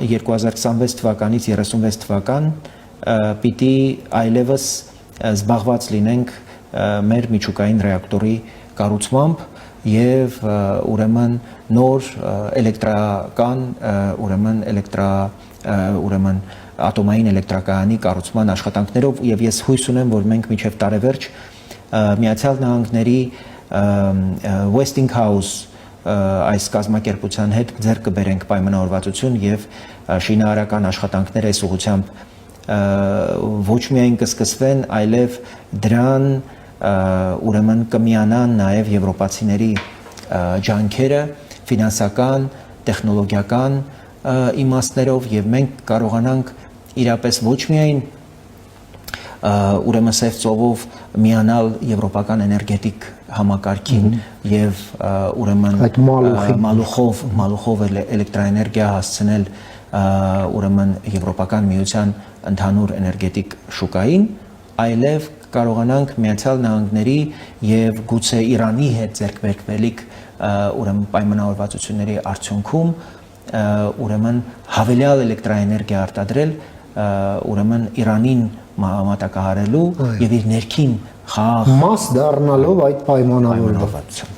2026 թվականից 36 թվական պիտի այլևս զբաղված լինենք մեր միջուկային ռեակտորի կառուցմամբ եւ ուրեմն նոր էլեկտրական ուրեմն ատոմային էլեկտրակայանի կառուցման աշխատանքներով եւ ես հույս ունեմ, որ մենք մինչեւ տարեվերջ Միացյալ Նահանգների Westinghouse այս կազմակերպության հետ ձեռք կբերենք պայմանավորվածություն եւ շինարարական աշխատանքներ այս ուղղությամբ ոչ միայն կսկսվեն, այլև դրան ուրեմն կմիանան նաև եվրոպացիների ջանքերը ֆինանսական, տեխնոլոգիական իմաստներով եւ մենք կարողանանք իրապես ոչ միայն ուրեմն սև ծովով միանալ եվրոպական էներգետիկ համակարգին եւ ուրեմն այդ մալուխով էլեկտրաէներգիա հասցնել ուրեմն եվրոպական միության ընդհանուր էներգետիկ շուկային, այլև կարողանանք Միացյալ Նահանգների եւ գուցե Իրանի հետ ձեռքբերվելիք ուրեմն պայմանավորվածությունների արդյունքում ուրեմն հավելյալ էլեկտրաէներգիա արտադրել ուրեմն Իրանին մատակահարելու եւ իր ներքին խաղ մաս դառնալով այդ պայմանավորվածության